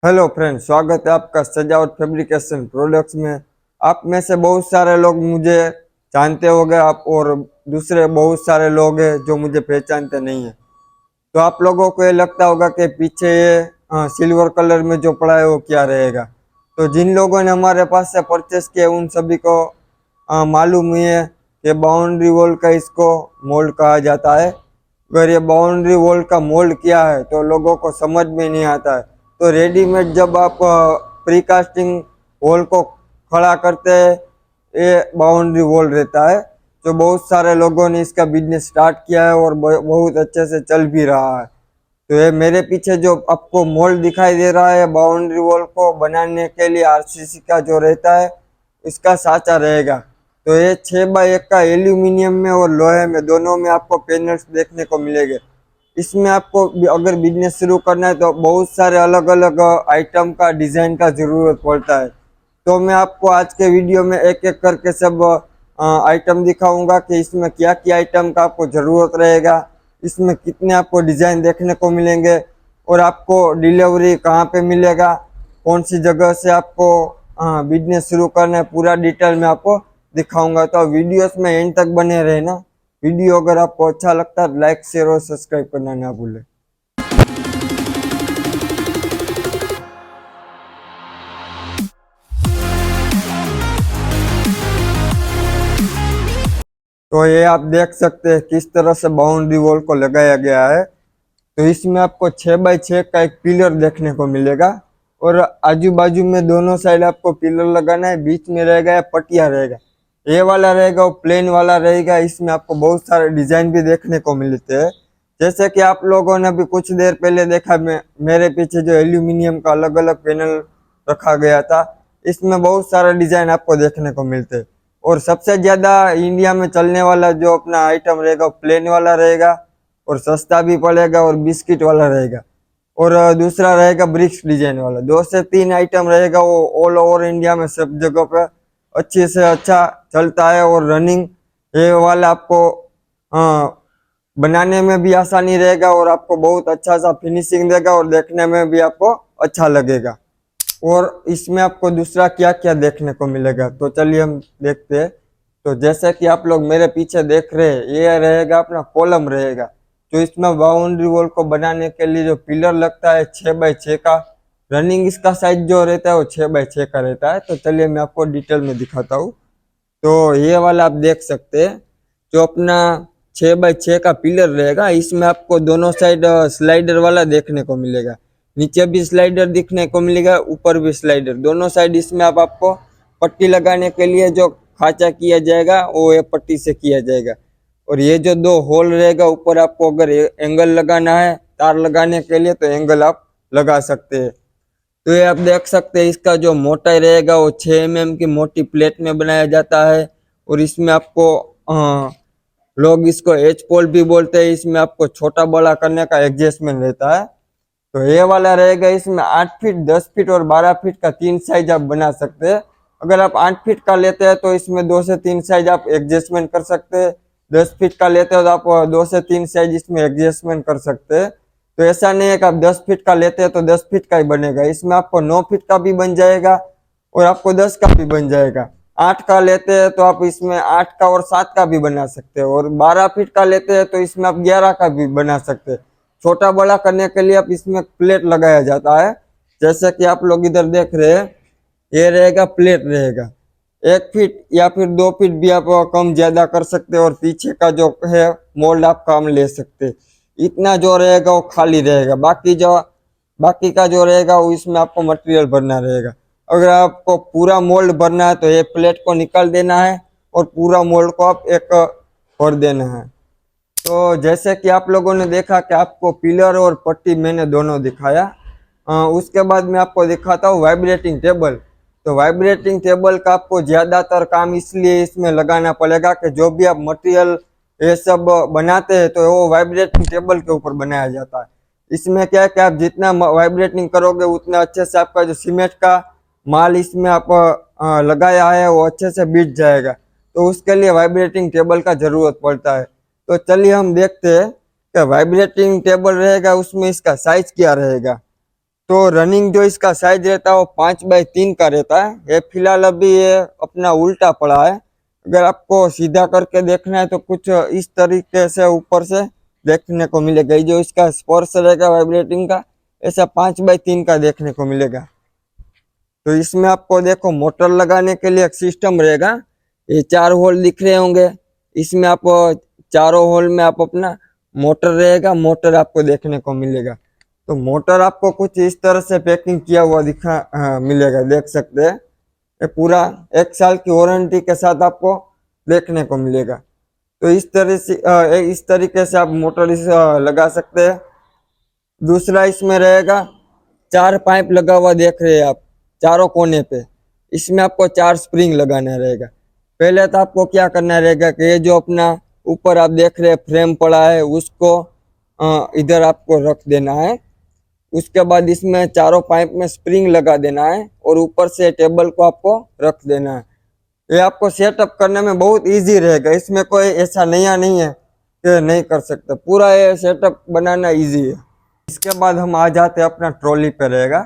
Hello friend, स्वागत है आपका सजावट फैब्रिकेशन प्रोडक्ट्स में। आप में से बहुत सारे लोग मुझे जानते होंगे आप, और दूसरे बहुत सारे लोग हैं जो मुझे पहचानते नहीं है। तो आप लोगों को ये लगता होगा कि पीछे ये सिल्वर कलर में जो पड़ा है वो क्या रहेगा। तो जिन लोगों ने हमारे पास से परचेस किया उन सभी को मालूम ही है कि बाउंड्री वॉल का इसको मोल्ड कहा जाता है। अगर ये बाउंड्री वॉल का मोल्ड क्या है तो लोगों को समझ में नहीं आता है। तो रेडीमेड जब आप प्रीकास्टिंग वॉल को खड़ा करते हैं, ये बाउंड्री वॉल रहता है। तो बहुत सारे लोगों ने इसका बिजनेस स्टार्ट किया है और बहुत अच्छे से चल भी रहा है। तो ये मेरे पीछे जो आपको मोल्ड दिखाई दे रहा है बाउंड्री वॉल को बनाने के लिए आरसीसी का जो रहता है, इसका साँचा रहेगा। तो ये 6x1 का एल्यूमिनियम में और लोहे में दोनों में आपको पैनल्स देखने को मिलेंगे। इसमें आपको अगर बिजनेस शुरू करना है तो बहुत सारे अलग अलग आइटम का डिजाइन का जरूरत पड़ता है। तो मैं आपको आज के वीडियो में एक एक करके सब आइटम दिखाऊंगा कि इसमें क्या क्या आइटम का आपको ज़रूरत रहेगा, इसमें कितने आपको डिज़ाइन देखने को मिलेंगे, और आपको डिलीवरी कहाँ पे मिलेगा, कौन सी जगह से आपको बिजनेस शुरू करना है, पूरा डिटेल में आपको दिखाऊंगा। तो वीडियोस में एंड तक बने रहना। वीडियो अगर आपको अच्छा लगता है लाइक शेयर और सब्सक्राइब करना ना भूलें। तो ये आप देख सकते हैं किस तरह से बाउंड्री वॉल को लगाया गया है। तो इसमें आपको 6x6 का एक पिलर देखने को मिलेगा, और आजू बाजू में दोनों साइड आपको पिलर लगाना है। बीच में रहेगा या पटिया रहेगा, ये वाला रहेगा वो प्लेन वाला रहेगा। इसमें आपको बहुत सारे डिजाइन भी देखने को मिलते हैं। जैसे कि आप लोगों ने अभी कुछ देर पहले देखा, मेरे पीछे जो एल्यूमिनियम का अलग अलग पैनल रखा गया था, इसमें बहुत सारे डिजाइन आपको देखने को मिलते हैं। और सबसे ज्यादा इंडिया में चलने वाला जो अपना आइटम रहेगा वो प्लेन वाला रहेगा, और सस्ता भी पड़ेगा और बिस्किट वाला रहेगा। और दूसरा रहेगा ब्रिक्स डिजाइन वाला। 2 से 3 आइटम रहेगा, वो ऑल ओवर इंडिया में सब जगह पे अच्छे से अच्छा चलता है। और रनिंग ये वाला आपको बनाने में भी आसानी रहेगा, और आपको बहुत अच्छा सा फिनिशिंग देगा, और देखने में भी आपको अच्छा लगेगा। और इसमें आपको दूसरा क्या क्या देखने को मिलेगा, तो चलिए हम देखते हैं। तो जैसे कि आप लोग मेरे पीछे देख रहे हैं, ये रहेगा अपना कॉलम रहेगा। तो इसमें बाउंड्री वॉल को बनाने के लिए जो पिलर लगता है 6x6 का, रनिंग इसका साइज जो रहता है वो 6x6 का रहता है। तो चलिए मैं आपको डिटेल में दिखाता हूँ। तो ये वाला आप देख सकते हैं, जो अपना 6x6 का पिलर रहेगा, इसमें आपको दोनों साइड स्लाइडर वाला देखने को मिलेगा। नीचे भी स्लाइडर दिखने को मिलेगा, ऊपर भी स्लाइडर, दोनों साइड। इसमें अब आपको पट्टी लगाने के लिए जो खांचा किया जाएगा वो ये पट्टी से किया जाएगा। और ये जो 2 होल रहेगा ऊपर, आपको अगर एंगल लगाना है तार लगाने के लिए तो एंगल आप लगा सकते हैं। तो ये आप देख सकते हैं, इसका जो मोटाई रहेगा वो 6 mm की मोटी प्लेट में बनाया जाता है। और इसमें आपको लोग इसको एच पोल भी बोलते हैं। इसमें आपको छोटा बड़ा करने का एडजस्टमेंट रहता है। तो ये वाला रहेगा, इसमें 8 फीट, 10 फीट और 12 फीट का 3 साइज आप बना सकते हैं। अगर आप 8 फीट का लेते हैं तो इसमें 2 से 3 साइज आप एडजस्टमेंट कर सकते हैं। 10 फीट का लेते हो तो आप 2 से 3 साइज इसमें एडजस्टमेंट कर सकते हैं। तो ऐसा नहीं है कि आप 10 फीट का लेते हैं तो 10 फीट का ही बनेगा। इसमें आपको 9 फीट का भी बन जाएगा और आपको 10 का भी बन जाएगा। 8 का लेते हैं तो आप इसमें 8 का और 7 का भी बना सकते हैं, और 12 फीट का लेते हैं तो इसमें आप 11 का भी बना सकते हैं। छोटा बड़ा करने के लिए आप इसमें प्लेट लगाया जाता है। जैसे कि आप लोग इधर देख रहे हैं, ये रहेगा प्लेट रहेगा। 1 फीट या फिर 2 फीट भी आप कम ज्यादा कर सकते हैं, और पीछे का जो है मोल्ड आप काम ले सकते हैं। इतना जो रहेगा वो खाली रहेगा, बाकी का जो रहेगा वो इसमें आपको मटेरियल भरना रहेगा। अगर आपको पूरा मोल्ड भरना है तो ये प्लेट को निकाल देना है, और पूरा मोल्ड को आप एक भर देना है। तो जैसे कि आप लोगों ने देखा कि आपको पिलर और पट्टी मैंने दोनों दिखाया। उसके बाद मैं आपको दिखाता हूँ वाइब्रेटिंग टेबल। तो वाइब्रेटिंग टेबल का आपको ज़्यादातर काम इसलिए इसमें लगाना पड़ेगा कि जो भी आप मटेरियल ये सब बनाते हैं तो वो वाइब्रेटिंग टेबल के ऊपर बनाया जाता है। इसमें क्या है कि आप जितना वाइब्रेटिंग करोगे उतना अच्छे से आपका जो सीमेंट का माल इसमें आप लगाया है वो अच्छे से बिठ जाएगा। तो उसके लिए वाइब्रेटिंग टेबल का ज़रूरत पड़ता है। तो चलिए हम देखते हैं कि वाइब्रेटिंग टेबल रहेगा उसमें इसका साइज क्या रहेगा। तो रनिंग जो इसका साइज रहता है वो 5x3 का रहता है। ये फिलहाल अभी ये अपना उल्टा पड़ा है। अगर आपको सीधा करके देखना है तो कुछ इस तरीके से ऊपर से देखने को मिलेगा। ये जो इसका स्पर्श रहेगा वाइब्रेटिंग का, ऐसा 5x3 का देखने को मिलेगा। तो इसमें आपको देखो मोटर लगाने के लिए एक सिस्टम रहेगा। ये 4 होल दिख रहे होंगे, इसमें आप चारों होल में आप अपना मोटर रहेगा, मोटर आपको देखने को मिलेगा। तो मोटर आपको कुछ इस तरह से पैकिंग किया हुआ मिलेगा, देख सकते हैं। ये पूरा 1 साल की वारंटी के साथ आपको देखने को मिलेगा। तो इस तरीके से आप मोटर लगा सकते हैं। दूसरा इसमें रहेगा 4 पाइप लगा हुआ, देख रहे हैं आप चारों कोने पे। इसमें आपको 4 स्प्रिंग लगाना रहेगा। पहले तो आपको क्या करना रहेगा कि ये जो अपना ऊपर आप देख रहे हैं फ्रेम पड़ा है, उसको इधर आपको रख देना है। उसके बाद इसमें चारों पाइप में स्प्रिंग लगा देना है और ऊपर से टेबल को आपको रख देना है। ये आपको सेटअप करने में बहुत इजी रहेगा। इसमें कोई ऐसा नया नहीं है कि नहीं कर सकते, पूरा ये सेटअप बनाना इजी है। इसके बाद हम आ जाते हैं अपना ट्रॉली पे रहेगा।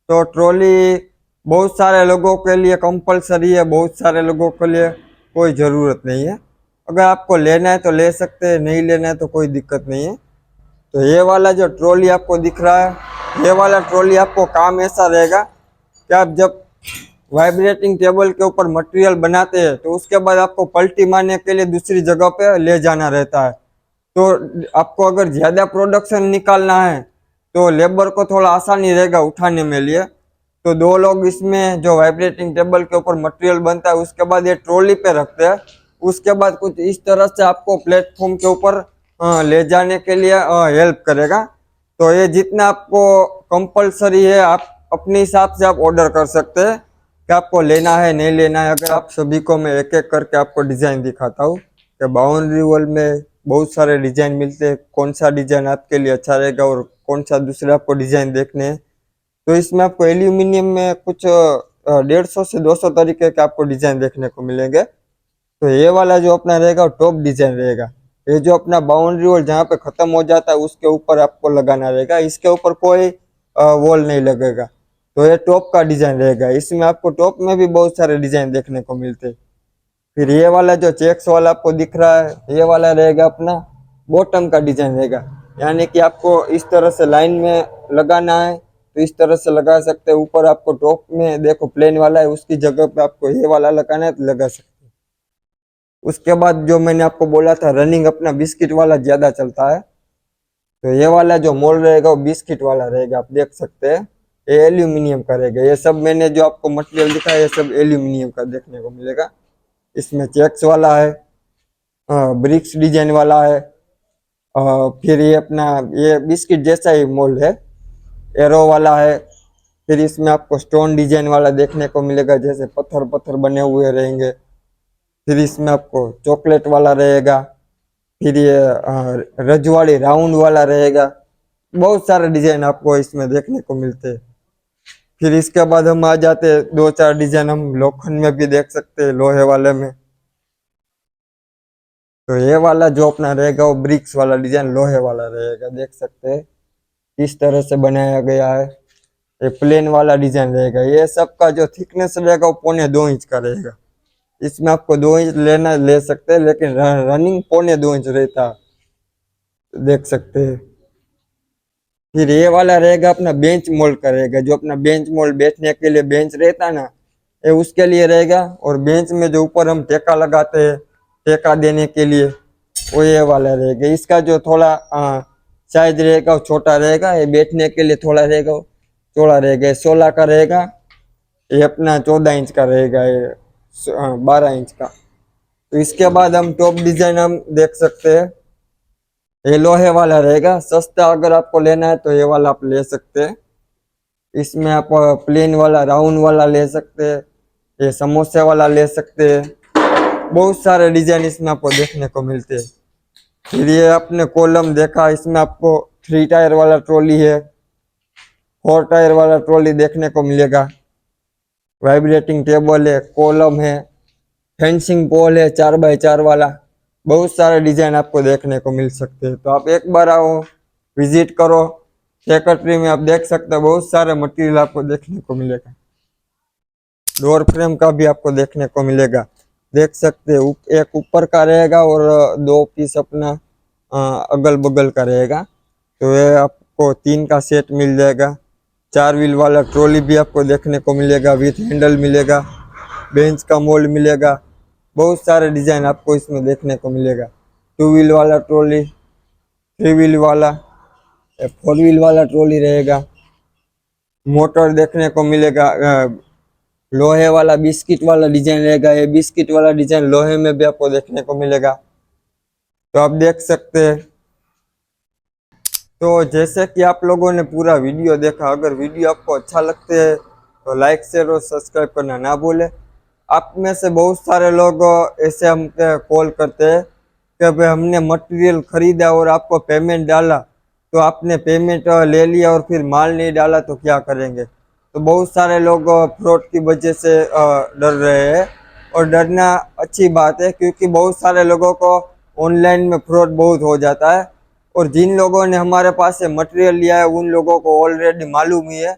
तो ट्रॉली बहुत सारे लोगों के लिए कंपलसरी है, बहुत सारे लोगों के लिए कोई ज़रूरत नहीं है। अगर आपको लेना है तो ले सकते हैं, नहीं लेना है तो कोई दिक्कत नहीं है। तो ये वाला जो ट्रॉली आपको दिख रहा है, ये वाला ट्रॉली आपको काम ऐसा रहेगा कि आप जब वाइब्रेटिंग टेबल के ऊपर मटेरियल बनाते हैं तो उसके बाद आपको पलटी मारने के लिए दूसरी जगह पे ले जाना रहता है। तो आपको अगर ज़्यादा प्रोडक्शन निकालना है तो लेबर को थोड़ा आसानी रहेगा उठाने में लिए। तो 2 लोग इसमें जो वाइब्रेटिंग टेबल के ऊपर मटेरियल बनता है उसके बाद ये ट्रॉली पे रखते हैं। उसके बाद कुछ इस तरह से आपको प्लेटफॉर्म के ऊपर ले जाने के लिए हेल्प करेगा। तो ये जितना आपको कंपलसरी है, आप अपने हिसाब से आप ऑर्डर कर सकते हैं कि आपको लेना है नहीं लेना है। अगर आप सभी को मैं एक एक करके आपको डिज़ाइन दिखाता हूँ कि बाउंड्री वॉल में बहुत सारे डिज़ाइन मिलते हैं, कौन सा डिज़ाइन आपके लिए अच्छा रहेगा और कौन सा दूसरे आपको डिज़ाइन देखने हैं। तो इसमें आपको एल्यूमिनियम में कुछ 150 से 200 तरीके के आपको डिज़ाइन देखने को मिलेंगे। तो ये वाला जो अपना रहेगा टॉप डिज़ाइन रहेगा। ये जो अपना बाउंड्री वॉल जहाँ पे ख़त्म हो जाता है उसके ऊपर आपको लगाना रहेगा, इसके ऊपर कोई वॉल नहीं लगेगा। तो ये टॉप का डिज़ाइन रहेगा। इसमें आपको टॉप में भी बहुत सारे डिज़ाइन देखने को मिलते हैं। फिर ये वाला जो चेक्स वाला आपको दिख रहा है, ये वाला रहेगा अपना बॉटम का डिज़ाइन रहेगा। यानी कि आपको इस तरह से लाइन में लगाना है तो इस तरह से लगा सकते हैं। ऊपर आपको टॉप में देखो प्लेन वाला है, उसकी जगह पे आपको ये वाला लगाना है तो लगा सकते हैं। उसके बाद जो मैंने आपको बोला था रनिंग अपना बिस्किट वाला ज़्यादा चलता है, तो ये वाला जो मोल्ड रहेगा वो बिस्किट वाला रहेगा। आप देख सकते हैं ये एल्यूमिनियम का रहेगा। ये सब मैंने जो आपको मटेरियल दिखाया ये सब एल्यूमिनियम का देखने को मिलेगा। इसमें चेक्स वाला है, ब्रिक्स डिजाइन वाला है, फिर ये अपना ये बिस्किट जैसा ही मोल्ड है, एरो वाला है। फिर इसमें आपको स्टोन डिजाइन वाला देखने को मिलेगा, जैसे पत्थर पत्थर बने हुए रहेंगे। फिर इसमें आपको चॉकलेट वाला रहेगा। फिर ये रजवाड़ी राउंड वाला रहेगा। बहुत सारे डिजाइन आपको इसमें देखने को मिलते हैं। फिर इसके बाद हम आ जाते हैं 2-4 डिजाइन हम लोखंड में भी देख सकते हैं, लोहे वाले में। तो ये वाला जो अपना रहेगा वो ब्रिक्स वाला डिजाइन लोहे वाला रहेगा, देख सकते हैं किस तरह से बनाया गया है। ये प्लेन वाला डिजाइन रहेगा। ये सबका जो थिकनेस रहेगा वो 1.25 इंच का रहेगा। इसमें आपको 2 इंच लेना ले सकते हैं, लेकिन रनिंग 1.25 इंच रहता है, देख सकते हैं। फिर ये वाला रहेगा अपना बेंच मोल्ड का रहेगा। जो अपना बेंच मोल्ड बैठने के लिए बेंच रहता है ना, ये उसके लिए रहेगा। और बेंच में जो ऊपर हम टेका लगाते हैं टेका देने के लिए, वो ये वाला रहेगा। इसका जो थोड़ा साइज रहेगा वो छोटा रहेगा, ये बैठने के लिए थोड़ा रहेगा वो चौड़ा रहेगा। 16 का रहेगा, ये अपना 14 इंच का रहेगा, ये 12 इंच का। तो इसके बाद हम टॉप डिजाइन हम देख सकते हैं, ये लोहे वाला रहेगा। सस्ता अगर आपको लेना है तो ये वाला आप ले सकते हैं। इसमें आप प्लेन वाला राउंड वाला ले सकते हैं, ये समोसे वाला ले सकते हैं। बहुत सारे डिजाइन इसमें आपको देखने को मिलते हैं। फिर ये अपने कॉलम देखा, इसमें आपको 3 टायर वाला ट्रॉली है, 4 टायर वाला ट्रॉली देखने को मिलेगा। वाइब्रेटिंग टेबल है, कॉलम है, फेंसिंग पोल है 4x4 वाला। बहुत सारे डिजाइन आपको देखने को मिल सकते हैं। तो आप एक बार आओ, विजिट करो, सेक्रेटरी में आप देख सकते हैं बहुत सारे मटेरियल आपको देखने को मिलेगा। डोर फ्रेम का भी आपको देखने को मिलेगा, देख सकते हैं एक ऊपर का रहेगा और 2 पीस अपना अगल बगल का रहेगा। तो ये आपको 3 का सेट मिल जाएगा। 4 व्हील वाला ट्रॉली भी आपको देखने को मिलेगा, विथ हैंडल मिलेगा, बेंच का मोल्ड मिलेगा, बहुत सारे डिजाइन आपको इसमें देखने को मिलेगा। 2 व्हील वाला ट्रॉली, 3 व्हील वाला, 4 व्हील वाला ट्रॉली रहेगा। मोटर देखने को मिलेगा, लोहे वाला बिस्किट वाला डिजाइन रहेगा। ये बिस्किट वाला डिजाइन लोहे में भी आपको देखने को मिलेगा। तो आप देख सकते हैं। तो जैसे कि आप लोगों ने पूरा वीडियो देखा, अगर वीडियो आपको अच्छा लगता है तो लाइक शेयर और सब्सक्राइब करना ना भूले। आप में से बहुत सारे लोग ऐसे हमसे कॉल करते हैं कि भाई हमने मटेरियल खरीदा और आपको पेमेंट डाला, तो आपने पेमेंट ले लिया और फिर माल नहीं डाला तो क्या करेंगे। तो बहुत सारे लोग फ्रॉड की वजह से डर रहे हैं, और डरना अच्छी बात है, क्योंकि बहुत सारे लोगों को ऑनलाइन में फ्रॉड बहुत हो जाता है। और जिन लोगों ने हमारे पास से मटेरियल लिया है उन लोगों को ऑलरेडी मालूम ही है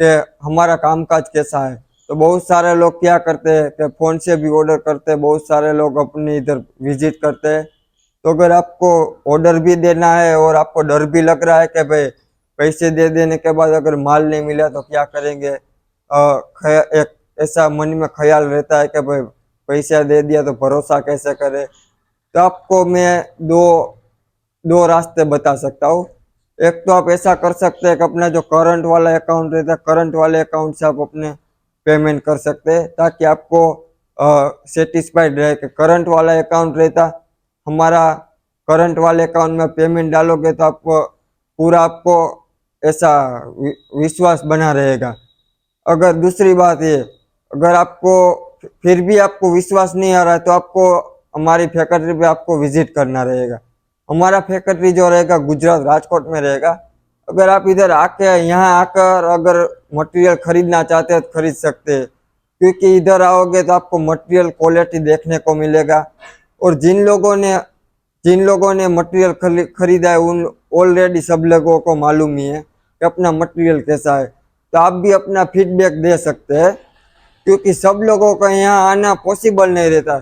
कि हमारा कामकाज कैसा है। तो बहुत सारे लोग क्या करते हैं कि फ़ोन से भी ऑर्डर करते हैं, बहुत सारे लोग अपने इधर विजिट करते हैं। तो अगर आपको ऑर्डर भी देना है और आपको डर भी लग रहा है कि भाई पैसे दे देने के बाद अगर माल नहीं मिला तो क्या करेंगे, एक ऐसा मन में ख्याल रहता है कि भाई पैसा दे दिया तो भरोसा कैसे करे। तो आपको मैं दो रास्ते बता सकता हूँ। एक तो आप ऐसा कर सकते हैं कि अपना जो करंट वाला अकाउंट रहता है, करंट वाले अकाउंट से आप अपने पेमेंट कर सकते हैं, ताकि आपको सेटिस्फाइड रहे कि करंट वाला अकाउंट रहता हमारा, करंट वाले अकाउंट में पेमेंट डालोगे तो आपको पूरा आपको ऐसा विश्वास बना रहेगा। अगर दूसरी बात ये, अगर आपको फिर भी आपको विश्वास नहीं आ रहा है तो आपको हमारी फैक्ट्री पे आपको विजिट करना रहेगा। हमारा फैक्ट्री जो रहेगा गुजरात राजकोट में रहेगा। अगर आप इधर आके यहाँ आकर अगर मटेरियल खरीदना चाहते हैं तो खरीद सकते हैं, क्योंकि इधर आओगे तो आपको मटेरियल क्वालिटी देखने को मिलेगा। और जिन लोगों ने मटेरियल खरीदा है उन ऑलरेडी सब लोगों को मालूम ही है कि अपना मटेरियल कैसा है। तो आप भी अपना फीडबैक दे सकते हैं, क्योंकि सब लोगों का यहाँ आना पॉसिबल नहीं रहता।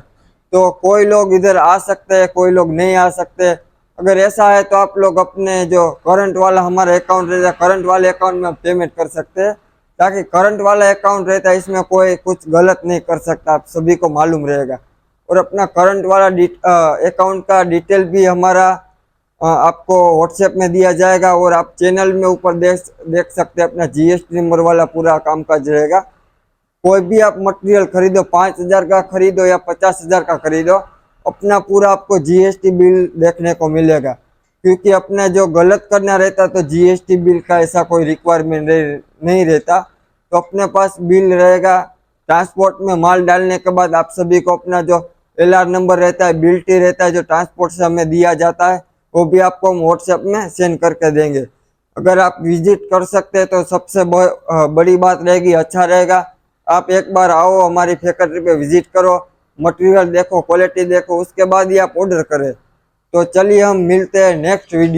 तो कोई लोग इधर आ सकते हैं, कोई लोग नहीं आ सकते। अगर ऐसा है तो आप लोग अपने जो करंट वाला हमारा अकाउंट रहता है, करंट वाले अकाउंट में पेमेंट कर सकते हैं, ताकि करंट वाला अकाउंट रहता है इसमें कोई कुछ गलत नहीं कर सकता, आप सभी को मालूम रहेगा। और अपना करंट वाला अकाउंट का डिटेल भी हमारा आपको व्हाट्सएप में दिया जाएगा, और आप चैनल में ऊपर देख सकते हैं अपना जीएसटी नंबर वाला पूरा कामकाज रहेगा। कोई भी आप मटेरियल खरीदो, 5,000 का खरीदो या 50,000 का खरीदो, अपना पूरा आपको जीएसटी बिल देखने को मिलेगा। क्योंकि अपने जो गलत करना रहता तो जीएसटी बिल का ऐसा कोई रिक्वायरमेंट नहीं रहता। तो अपने पास बिल रहेगा। ट्रांसपोर्ट में माल डालने के बाद आप सभी को अपना जो एलआर नंबर रहता है, बिल्टी रहता है, जो ट्रांसपोर्ट से हमें दिया जाता है, वो भी आपको हम व्हाट्सएप में सेंड करके देंगे। अगर आप विजिट कर सकते हैं तो सबसे बड़ी बात रहेगी, अच्छा रहेगा। आप एक बार आओ, हमारी फैक्ट्री पे विजिट करो, मटेरियल देखो, क्वालिटी देखो, उसके बाद ही आप ऑर्डर करें। तो चलिए हम मिलते हैं नेक्स्ट वीडियो।